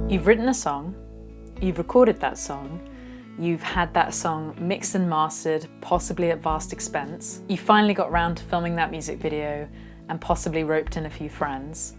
You've written a song, you've recorded that song, you've had that song mixed and mastered, possibly at vast expense. You finally got round to filming that music video and possibly roped in a few friends.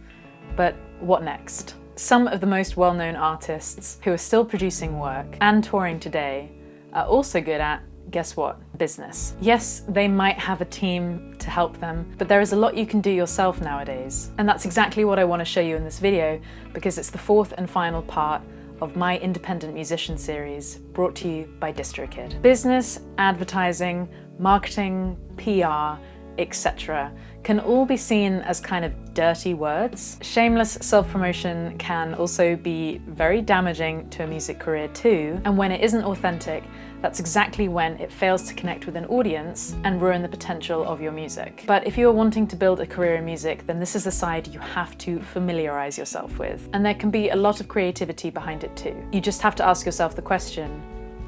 But what next? Some of the most well-known artists who are still producing work and touring today are also good at, guess what? Business. Yes, they might have a team to help them, but there is a lot you can do yourself nowadays. And that's exactly what I want to show you in this video, because it's the fourth and final part of my independent musician series brought to you by DistroKid. Business, advertising, marketing, PR, etc. can all be seen as kind of dirty words. Shameless self-promotion can also be very damaging to a music career too, and when it isn't authentic, that's exactly when it fails to connect with an audience and ruin the potential of your music. But if you are wanting to build a career in music, then this is the side you have to familiarize yourself with. And there can be a lot of creativity behind it too. You just have to ask yourself the question,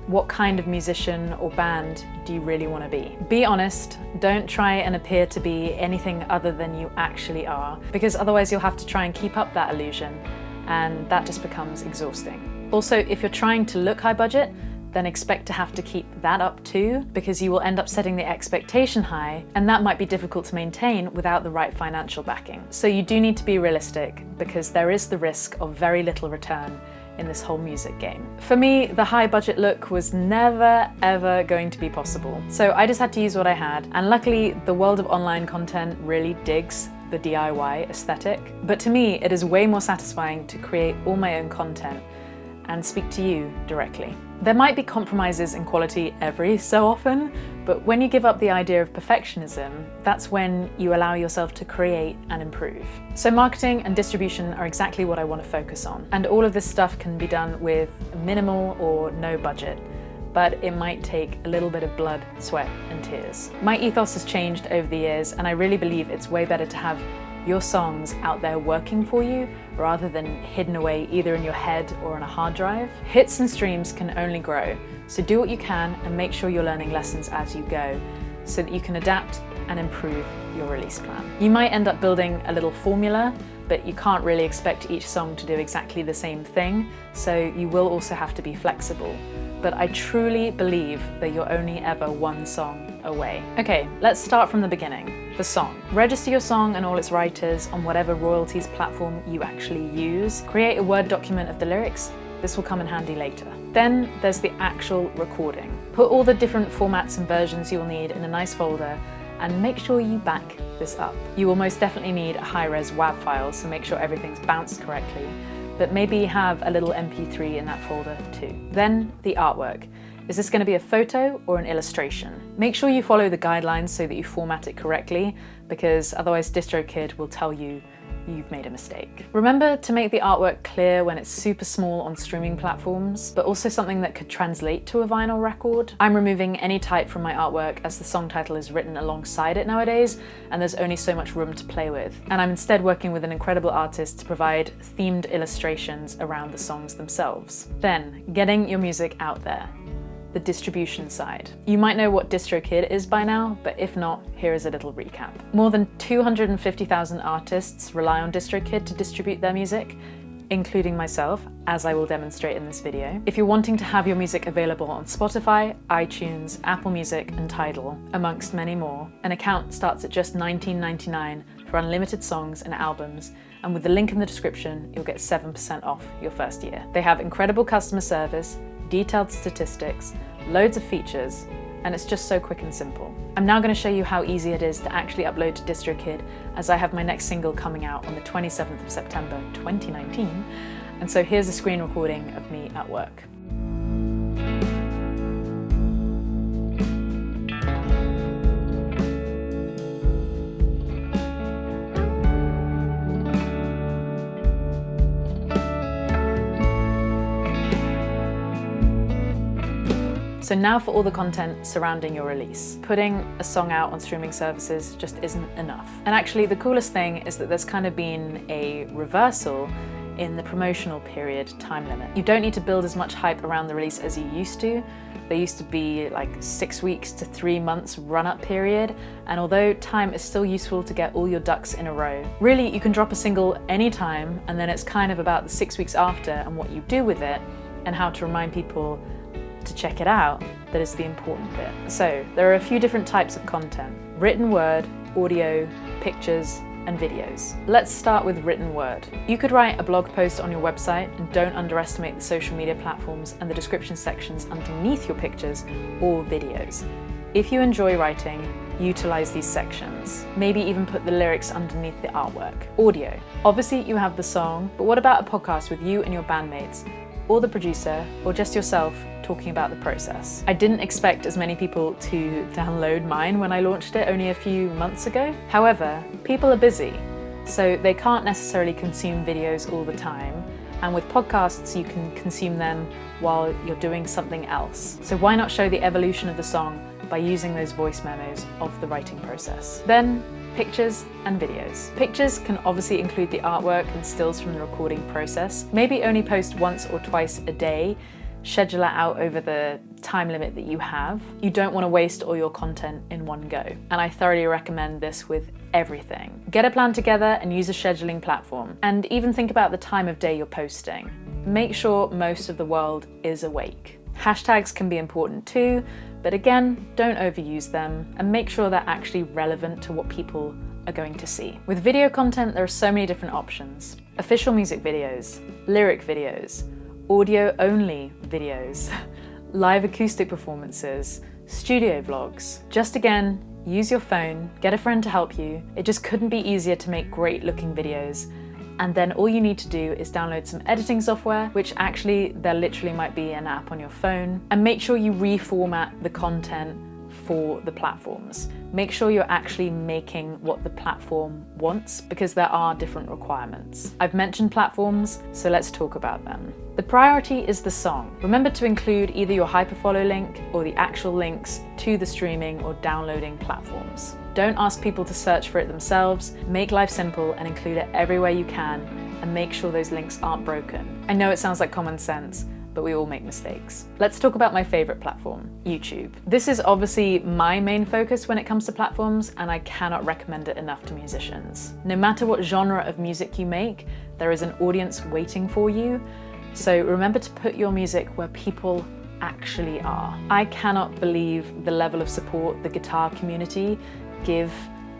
what kind of musician or band do you really want to be? Be honest, don't try and appear to be anything other than you actually are, because otherwise you'll have to try and keep up that illusion, and that just becomes exhausting. Also, if you're trying to look high budget, then expect to have to keep that up too, because you will end up setting the expectation high, and that might be difficult to maintain without the right financial backing. So you do need to be realistic, because there is the risk of very little return in this whole music game. For me, the high budget look was never ever going to be possible. So I just had to use what I had, and luckily the world of online content really digs the DIY aesthetic. But to me, it is way more satisfying to create all my own content and speak to you directly. There might be compromises in quality every so often, but when you give up the idea of perfectionism, that's when you allow yourself to create and improve. So marketing and distribution are exactly what I want to focus on. And all of this stuff can be done with minimal or no budget, but it might take a little bit of blood, sweat, and tears. My ethos has changed over the years, and I really believe it's way better to have your songs out there working for you rather than hidden away either in your head or on a hard drive. Hits and streams can only grow, so do what you can and make sure you're learning lessons as you go so that you can adapt and improve your release plan. You might end up building a little formula, but you can't really expect each song to do exactly the same thing, so you will also have to be flexible. But I truly believe that you're only ever one song away. Okay, let's start from the beginning. The song. Register your song and all its writers on whatever royalties platform you actually use. Create a Word document of the lyrics. This will come in handy later. Then there's the actual recording. Put all the different formats and versions you'll need in a nice folder, and make sure you back this up. You will most definitely need a high-res WAV file, so make sure everything's bounced correctly, but maybe have a little MP3 in that folder too. Then the artwork. Is this going to be a photo or an illustration? Make sure you follow the guidelines so that you format it correctly, because otherwise DistroKid will tell you you've made a mistake. Remember to make the artwork clear when it's super small on streaming platforms, but also something that could translate to a vinyl record. I'm removing any type from my artwork as the song title is written alongside it nowadays, and there's only so much room to play with. And I'm instead working with an incredible artist to provide themed illustrations around the songs themselves. Then, getting your music out there. The distribution side. You might know what DistroKid is by now, but if not, here is a little recap. More than 250,000 artists rely on DistroKid to distribute their music, including myself, as I will demonstrate in this video. If you're wanting to have your music available on Spotify, iTunes, Apple Music, and Tidal, amongst many more, an account starts at just $19.99 for unlimited songs and albums, and with the link in the description, you'll get 7% off your first year. They have incredible customer service, detailed statistics, loads of features, and it's just so quick and simple. I'm now going to show you how easy it is to actually upload to DistroKid, as I have my next single coming out on the 27th of September 2019, and so here's a screen recording of me at work. So now for all the content surrounding your release. Putting a song out on streaming services just isn't enough. And actually the coolest thing is that there's kind of been a reversal in the promotional period time limit. You don't need to build as much hype around the release as you used to. There used to be like 6 weeks to 3 months run-up period, and although time is still useful to get all your ducks in a row, really you can drop a single anytime, and then it's kind of about the 6 weeks after and what you do with it and how to remind people to check it out that is the important bit. So there are a few different types of content: written word, audio, pictures, and videos. Let's start with written word. You could write a blog post on your website, and don't underestimate the social media platforms and the description sections underneath your pictures or videos. If you enjoy writing, utilize these sections. Maybe even put the lyrics underneath the artwork. Audio. Obviously you have the song, but what about a podcast with you and your bandmates, or the producer, or just yourself talking about the process? I didn't expect as many people to download mine when I launched it only a few months ago. However, people are busy, so they can't necessarily consume videos all the time. And with podcasts, you can consume them while you're doing something else. So why not show the evolution of the song by using those voice memos of the writing process? Then, pictures and videos. Pictures can obviously include the artwork and stills from the recording process. Maybe only post once or twice a day. Schedule it out over the time limit that you have. You don't want to waste all your content in one go. And I thoroughly recommend this with everything. Get a plan together and use a scheduling platform. And even think about the time of day you're posting. Make sure most of the world is awake. Hashtags can be important too, but again, don't overuse them, and make sure they're actually relevant to what people are going to see. With video content, there are so many different options. Official music videos, lyric videos, audio-only videos, live acoustic performances, studio vlogs. Just again, use your phone, get a friend to help you. It just couldn't be easier to make great-looking videos. And then all you need to do is download some editing software, which actually there literally might be an app on your phone, and make sure you reformat the content for the platforms. Make sure you're actually making what the platform wants, because there are different requirements. I've mentioned platforms, so let's talk about them. The priority is the song. Remember to include either your hyperfollow link or the actual links to the streaming or downloading platforms. Don't ask people to search for it themselves. Make life simple and include it everywhere you can, and make sure those links aren't broken. I know it sounds like common sense, but we all make mistakes. Let's talk about my favorite platform, YouTube. This is obviously my main focus when it comes to platforms, and I cannot recommend it enough to musicians. No matter what genre of music you make, there is an audience waiting for you. So remember to put your music where people actually are. I cannot believe the level of support the guitar community give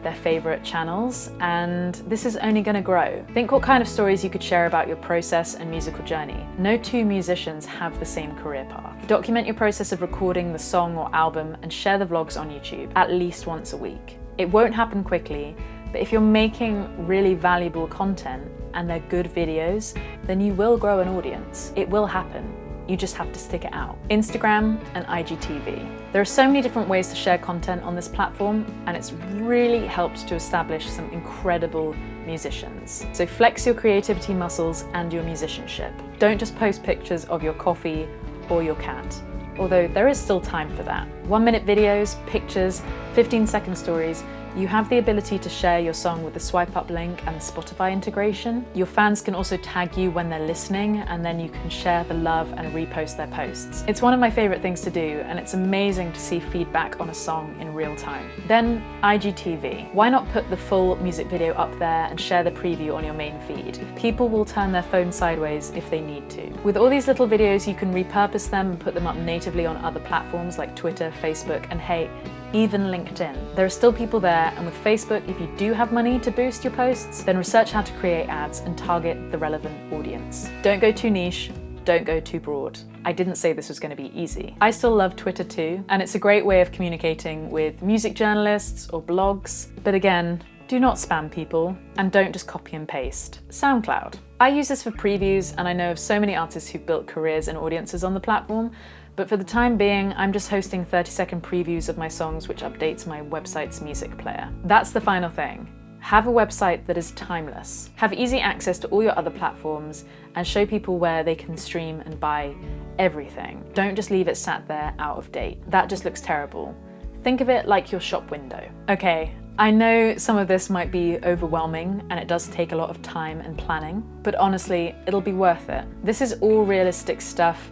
their favorite channels, and this is only going to grow. Think what kind of stories you could share about your process and musical journey. No two musicians have the same career path. Document your process of recording the song or album and share the vlogs on YouTube at least once a week. It won't happen quickly, but if you're making really valuable content and they're good videos, then you will grow an audience. It will happen. You just have to stick it out. Instagram and IGTV. There are so many different ways to share content on this platform, and it's really helped to establish some incredible musicians. So flex your creativity muscles and your musicianship. Don't just post pictures of your coffee or your cat, although there is still time for that. 1-minute videos, pictures, 15-second stories. You have the ability to share your song with the swipe up link and the Spotify integration. Your fans can also tag you when they're listening, and then you can share the love and repost their posts. It's one of my favorite things to do, and it's amazing to see feedback on a song in real time. Then IGTV. Why not put the full music video up there and share the preview on your main feed? People will turn their phone sideways if they need to. With all these little videos, you can repurpose them and put them up natively on other platforms like Twitter, Facebook, and hey, even LinkedIn. There are still people there, and with Facebook, if you do have money to boost your posts, then research how to create ads and target the relevant audience. Don't go too niche, don't go too broad. I didn't say this was going to be easy. I still love Twitter too, and it's a great way of communicating with music journalists or blogs. But again, do not spam people, and don't just copy and paste. SoundCloud. I use this for previews, and I know of so many artists who've built careers and audiences on the platform, but for the time being, I'm just hosting 30-second previews of my songs, which updates my website's music player. That's the final thing. Have a website that is timeless. Have easy access to all your other platforms, and show people where they can stream and buy everything. Don't just leave it sat there out of date. That just looks terrible. Think of it like your shop window. Okay, I know some of this might be overwhelming and it does take a lot of time and planning, but honestly, it'll be worth it. This is all realistic stuff,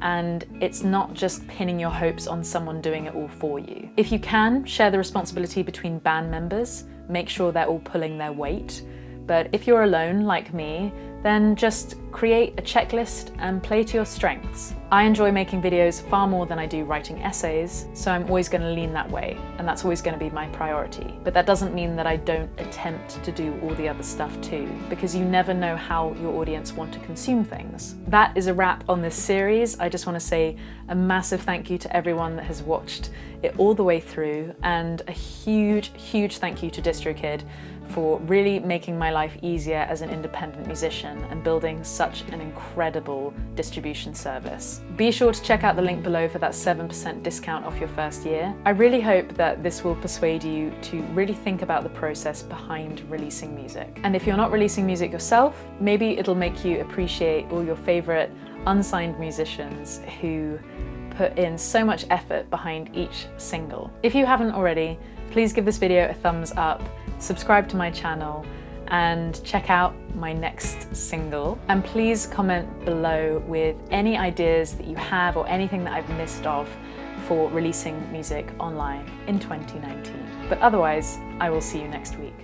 and it's not just pinning your hopes on someone doing it all for you. If you can, share the responsibility between band members, make sure they're all pulling their weight. But if you're alone, like me, then just create a checklist and play to your strengths. I enjoy making videos far more than I do writing essays, so I'm always going to lean that way, and that's always going to be my priority. But that doesn't mean that I don't attempt to do all the other stuff too, because you never know how your audience want to consume things. That is a wrap on this series. I just want to say a massive thank you to everyone that has watched it all the way through, and a huge, huge thank you to DistroKid for really making my life easier as an independent musician and building such an incredible distribution service. Be sure to check out the link below for that 7% discount off your first year. I really hope that this will persuade you to really think about the process behind releasing music. And if you're not releasing music yourself, maybe it'll make you appreciate all your favorite unsigned musicians who put in so much effort behind each single. If you haven't already, please give this video a thumbs up, subscribe to my channel, and check out my next single. And please comment below with any ideas that you have or anything that I've missed off for releasing music online in 2019. But otherwise, I will see you next week.